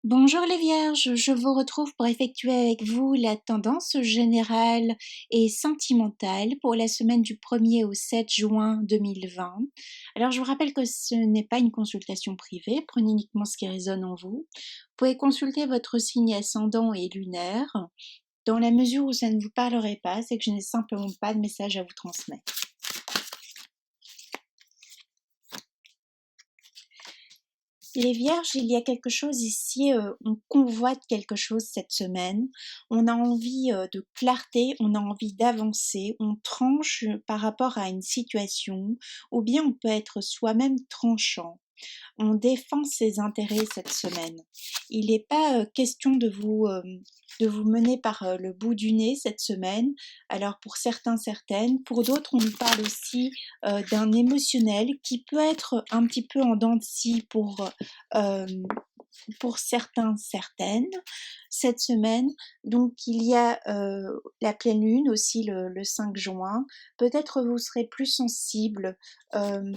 Bonjour les Vierges, je vous retrouve pour effectuer avec vous la tendance générale et sentimentale pour la semaine du 1er au 7 juin 2020. Alors je vous rappelle que ce n'est pas une consultation privée, prenez uniquement ce qui résonne en vous. Vous pouvez consulter votre signe ascendant et lunaire. Dans la mesure où ça ne vous parlerait pas, c'est que je n'ai simplement pas de message à vous transmettre. Les Vierges, il y a quelque chose ici, on convoite quelque chose cette semaine, on a envie de clarté, on a envie d'avancer, on tranche par rapport à une situation, ou bien on peut être soi-même tranchant. On défend ses intérêts cette semaine. Il n'est pas question de vous mener par le bout du nez cette semaine. Alors pour certains, certaines, pour d'autres, on nous parle aussi d'un émotionnel qui peut être un petit peu en dents de scie euh, pour certains, certaines, cette semaine. Donc il y a la pleine lune aussi le 5 juin. Peut-être vous serez euh,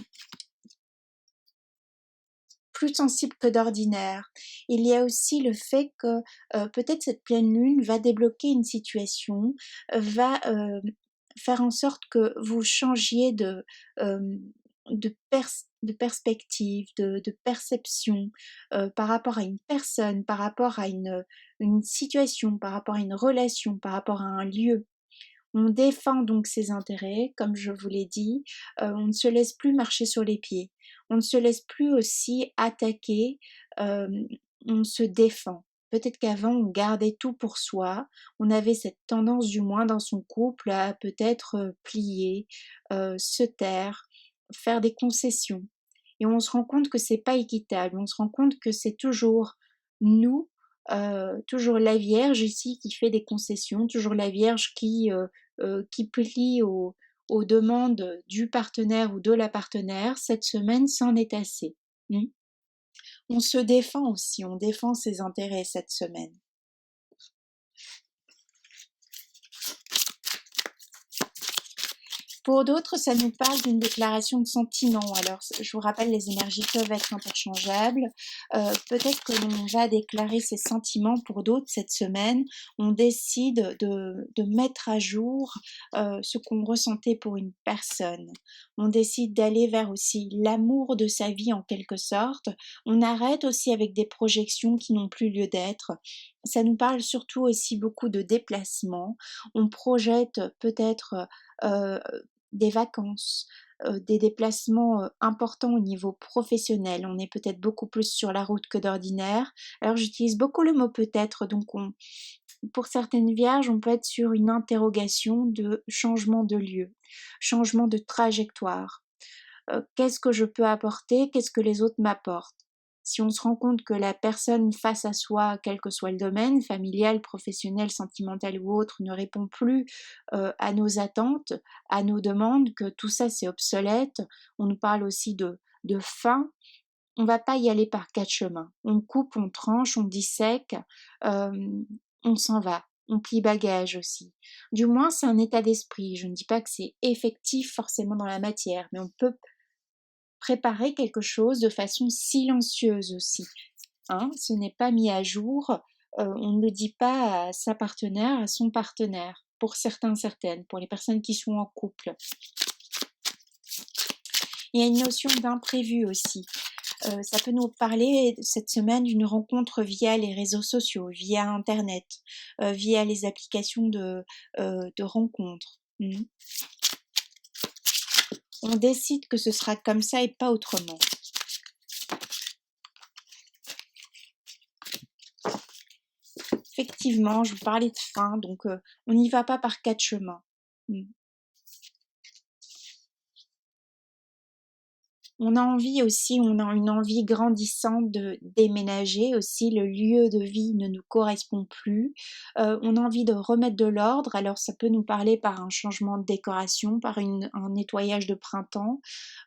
plus sensible que d'ordinaire. Il y a aussi le fait que peut-être cette pleine lune va débloquer une situation, va faire en sorte que vous changiez euh, de perspective, de perception par rapport à une personne, par rapport à une situation, par rapport à une relation, par rapport à un lieu. On défend donc ses intérêts, comme je vous l'ai dit, on ne se laisse plus marcher sur les pieds, on ne se laisse plus aussi attaquer, euh, on se défend. Peut-être qu'avant on gardait tout pour soi, on avait cette tendance du moins dans son couple à peut-être plier, se taire, faire des concessions. Et on se rend compte que c'est pas équitable, on se rend compte que c'est toujours nous, toujours la Vierge ici qui fait des concessions, toujours la Vierge qui plie aux demandes du partenaire ou de la partenaire. Cette semaine, c'en est assez. On se défend aussi, on défend ses intérêts cette semaine. Pour d'autres, ça nous parle d'une déclaration de sentiment. Alors, je vous rappelle, les énergies peuvent être interchangeables. Peut-être que l'on va déclarer ses sentiments. Pour d'autres, cette semaine, on décide de mettre à jour ce qu'on ressentait pour une personne. On décide d'aller vers aussi l'amour de sa vie en quelque sorte. On arrête aussi avec des projections qui n'ont plus lieu d'être. Ça nous parle surtout aussi beaucoup de déplacement. On projette peut-être euh, des vacances, des déplacements importants au niveau professionnel. On est peut-être beaucoup plus sur la route que d'ordinaire. Alors j'utilise beaucoup le mot peut-être, donc pour certaines vierges, on peut être sur une interrogation de changement de lieu, changement de trajectoire. Qu'est-ce que je peux apporter, qu'est-ce que les autres m'apportent. Si on se rend compte que la personne face à soi, quel que soit le domaine, familial, professionnel, sentimental ou autre, ne répond plus à nos attentes, à nos demandes, que tout ça c'est obsolète, on nous parle aussi de fin, on ne va pas y aller par quatre chemins. On coupe, on tranche, on dissèque, on s'en va. On plie bagage aussi. Du moins, c'est un état d'esprit. Je ne dis pas que c'est effectif forcément dans la matière, mais on peut préparer quelque chose de façon silencieuse aussi. Ce n'est pas mis à jour, on ne le dit pas à sa partenaire, à son partenaire, pour certains, certaines, pour les personnes qui sont en couple. Il y a une notion d'imprévu aussi. Ça peut nous parler cette semaine d'une rencontre via les réseaux sociaux, via Internet, via les applications de rencontres. On décide que ce sera comme ça et pas autrement. Effectivement, je vous parlais de fin, donc on n'y va pas par quatre chemins. On a envie aussi, on a une envie grandissante de déménager aussi, le lieu de vie ne nous correspond plus. On a envie de remettre de l'ordre, alors ça peut nous parler par un changement de décoration, par un nettoyage de printemps.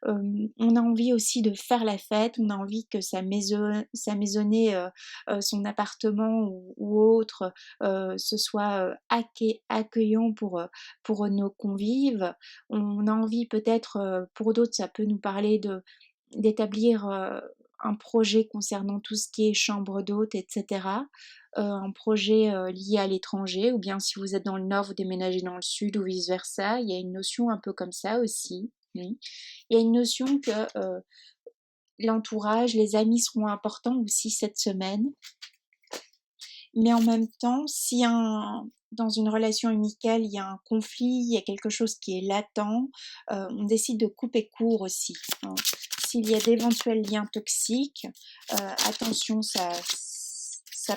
On a envie aussi de faire la fête, on a envie que sa maisonnée, son appartement ou autre, ce soit accueillant pour nos convives. On a envie peut-être, pour d'autres, ça peut nous parler d'établir un projet concernant tout ce qui est chambre d'hôte, etc. Un projet lié à l'étranger, ou bien si vous êtes dans le nord, vous déménagez dans le sud, ou vice-versa. Il y a une notion un peu comme ça aussi. Il y a une notion que l'entourage, les amis seront importants aussi cette semaine. Mais en même temps, si dans une relation amicale, il y a un conflit, il y a quelque chose qui est latent, on décide de couper court aussi, hein. S'il y a d'éventuels liens toxiques, attention, ça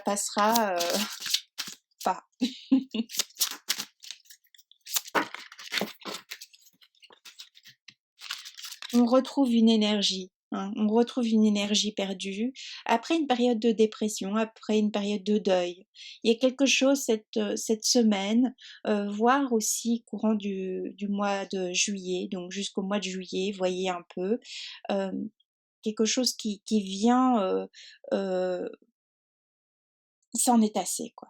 passera pas. On retrouve une énergie, hein, on retrouve une énergie perdue après une période de dépression, après une période de deuil. Il y a quelque chose cette semaine, voire aussi courant du mois de juillet, donc jusqu'au mois de juillet, voyez un peu, quelque chose qui vient, il s'en est assez, quoi.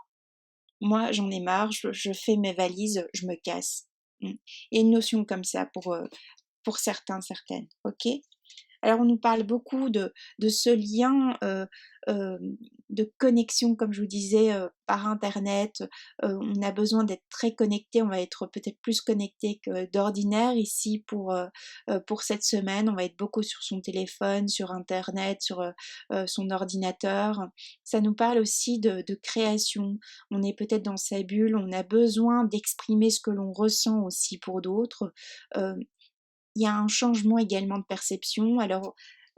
Moi, j'en ai marre, je fais mes valises, je me casse. Il y a une notion comme ça pour certains, certaines, ok? Alors on nous parle beaucoup de ce lien de connexion, comme je vous disais, par internet. On a besoin d'être très connecté, on va être peut-être plus connecté que d'ordinaire ici pour cette semaine. On va être beaucoup sur son téléphone, sur internet, sur son ordinateur. Ça nous parle aussi de création. On est peut-être dans sa bulle, on a besoin d'exprimer ce que l'on ressent aussi pour d'autres. Euh, il y a un changement également de perception. Alors,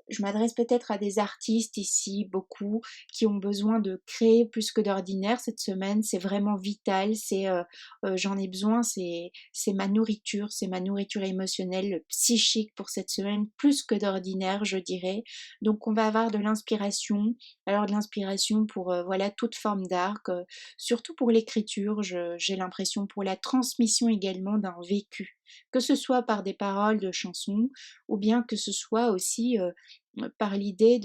je m'adresse peut-être à des artistes ici, beaucoup, qui ont besoin de créer plus que d'ordinaire cette semaine. C'est vraiment vital. J'en ai besoin. C'est ma nourriture émotionnelle, psychique pour cette semaine, plus que d'ordinaire, je dirais. Donc, on va avoir de l'inspiration. Alors, de l'inspiration pour voilà toute forme d'art, surtout pour l'écriture. J'ai l'impression pour la transmission également d'un vécu, que ce soit par des paroles de chansons ou bien que ce soit aussi par l'idée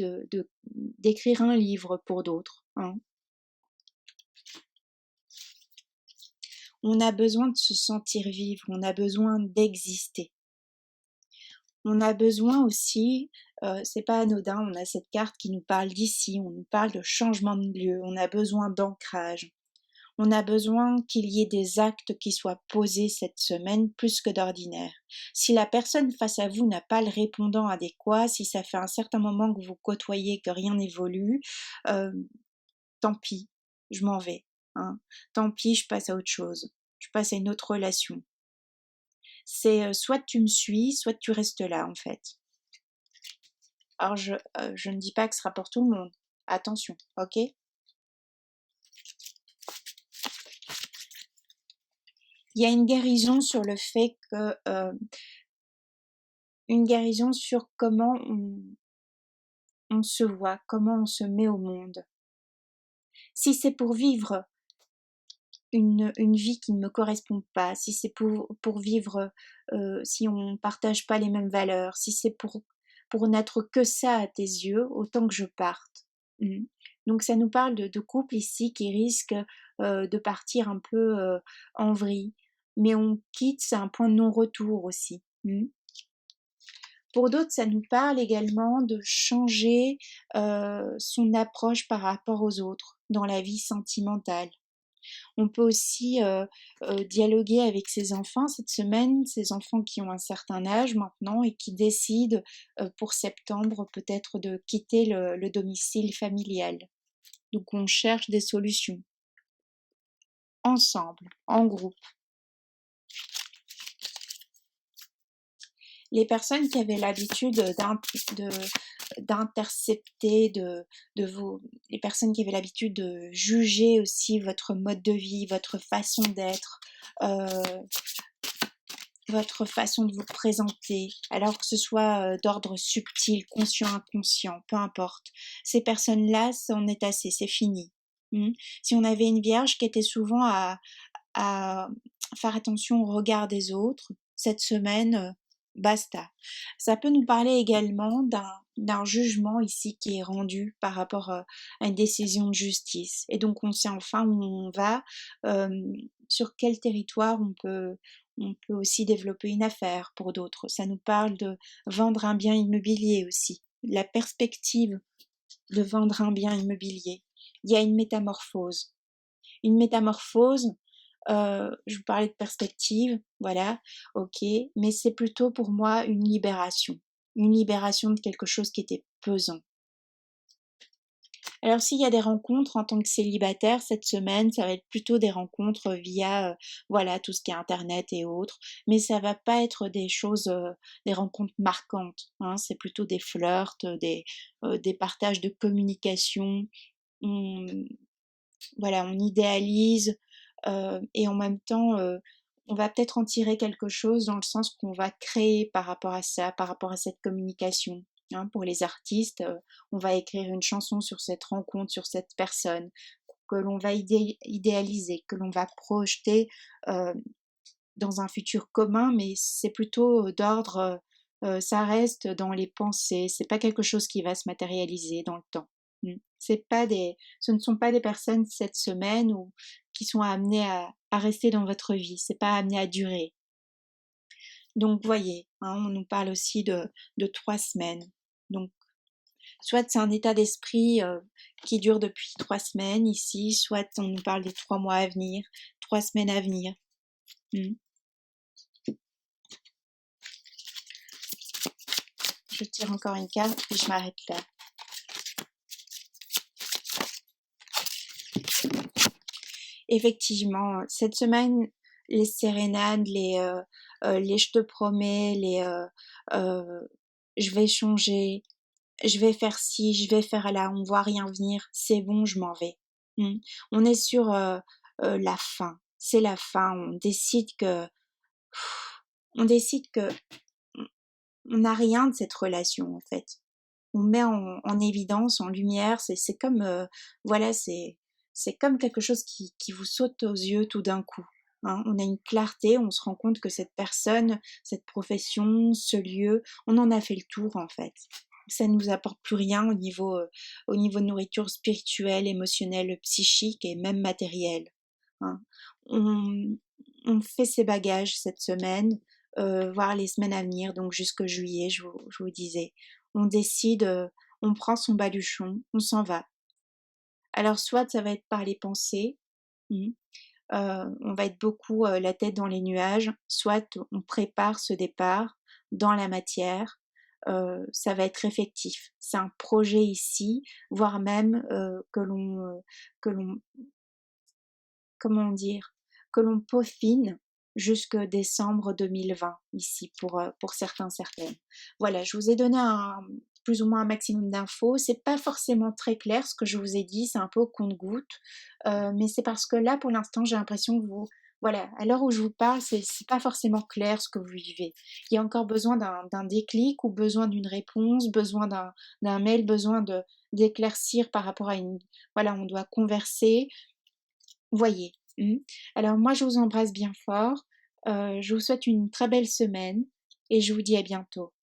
d'écrire un livre pour d'autres, hein. On a besoin de se sentir vivre, on a besoin d'exister. On a besoin aussi, c'est pas anodin, on a cette carte qui nous parle d'ici, on nous parle de changement de lieu, on a besoin d'ancrage. On a besoin qu'il y ait des actes qui soient posés cette semaine plus que d'ordinaire. Si la personne face à vous n'a pas le répondant adéquat, si ça fait un certain moment que vous côtoyez, que rien n'évolue, euh, tant pis, je m'en vais, hein. Tant pis, je passe à autre chose. Je passe à une autre relation. C'est soit tu me suis, soit tu restes là en fait. Alors je ne dis pas que ce sera pour tout le monde. Attention, ok? Il y a une guérison sur le fait que une guérison sur comment on se voit, comment on se met au monde. Si c'est pour vivre une vie qui ne me correspond pas, si c'est pour vivre, si on ne partage pas les mêmes valeurs, si c'est pour n'être que ça à tes yeux, autant que je parte. Donc ça nous parle de couple ici qui risque de partir un peu en vrille. Mais on quitte, c'est un point de non-retour aussi. Pour d'autres, ça nous parle également de changer son approche par rapport aux autres dans la vie sentimentale. On peut aussi dialoguer avec ses enfants cette semaine, ses enfants qui ont un certain âge maintenant et qui décident pour septembre peut-être de quitter le domicile familial. Donc on cherche des solutions ensemble, en groupe. Les personnes qui avaient l'habitude d'intercepter, les personnes qui avaient l'habitude de juger aussi votre mode de vie, votre façon d'être, votre façon de vous présenter, alors que ce soit d'ordre subtil, conscient, inconscient, peu importe. Ces personnes-là, c'en est assez, c'est fini. Si on avait une vierge qui était souvent à faire attention au regard des autres, cette semaine, basta. Ça peut nous parler également d'un jugement ici qui est rendu par rapport à une décision de justice. Et donc on sait enfin où on va, sur quel territoire on peut aussi développer une affaire pour d'autres. Ça nous parle de vendre un bien immobilier aussi. la perspective de vendre un bien immobilier. Il y a une métamorphose. Une métamorphose, je vous parlais de perspective, voilà, ok, mais c'est plutôt pour moi une libération de quelque chose qui était pesant. Alors s'il y a des rencontres en tant que célibataire cette semaine, ça va être plutôt des rencontres via voilà tout ce qui est internet et autres, mais ça va pas être des choses, des rencontres marquantes, hein, c'est plutôt des flirts, des partages de communication. On, voilà, on idéalise et en même temps on va peut-être en tirer quelque chose dans le sens qu'on va créer par rapport à ça, par rapport à cette communication. Hein, pour les artistes, on va écrire une chanson sur cette rencontre, sur cette personne, que l'on va idéaliser, que l'on va projeter euh, dans un futur commun, mais c'est plutôt d'ordre, ça reste dans les pensées, c'est pas quelque chose qui va se matérialiser dans le temps. C'est pas ce ne sont pas des personnes cette semaine ou qui sont amenées à rester dans votre vie, c'est pas amené à durer. Donc voyez, hein, on nous parle aussi de 3 semaines. Donc soit c'est un état d'esprit qui dure depuis 3 semaines ici, soit on nous parle des 3 mois à venir, 3 semaines à venir. Je tire encore une carte puis je m'arrête là. Effectivement, cette semaine, les sérénades, les je te promets, je vais changer, je vais faire ci, je vais faire là, on voit rien venir, c'est bon, je m'en vais. On est sur la fin, c'est la fin, on décide que on n'a rien de cette relation en fait. On met en évidence, en lumière, c'est comme, voilà, c'est comme quelque chose qui vous saute aux yeux tout d'un coup. Hein. On a une clarté, on se rend compte que cette personne, cette profession, ce lieu, on en a fait le tour en fait. Ça ne nous apporte plus rien au niveau de nourriture spirituelle, émotionnelle, psychique et même matérielle. Hein. On fait ses bagages cette semaine, voire les semaines à venir, donc jusqu'au juillet, je vous disais. On décide, on prend son baluchon, on s'en va. Alors soit ça va être par les pensées, on va être beaucoup la tête dans les nuages, soit on prépare ce départ dans la matière, ça va être effectif. C'est un projet ici, voire même que l'on, comment dire, que l'on peaufine jusque décembre 2020 ici pour certains, certaines. Voilà, je vous ai donné plus ou moins un maximum d'infos. C'est pas forcément très clair ce que je vous ai dit, c'est un peu au compte-goutte, mais c'est parce que là, pour l'instant, j'ai l'impression que voilà, à l'heure où je vous parle, c'est pas forcément clair ce que vous vivez. Il y a encore besoin d'un déclic ou besoin d'une réponse, besoin d'un mail, besoin d'éclaircir par rapport à voilà, on doit converser. Voyez. Alors moi, je vous embrasse bien fort. Je vous souhaite une très belle semaine et je vous dis à bientôt.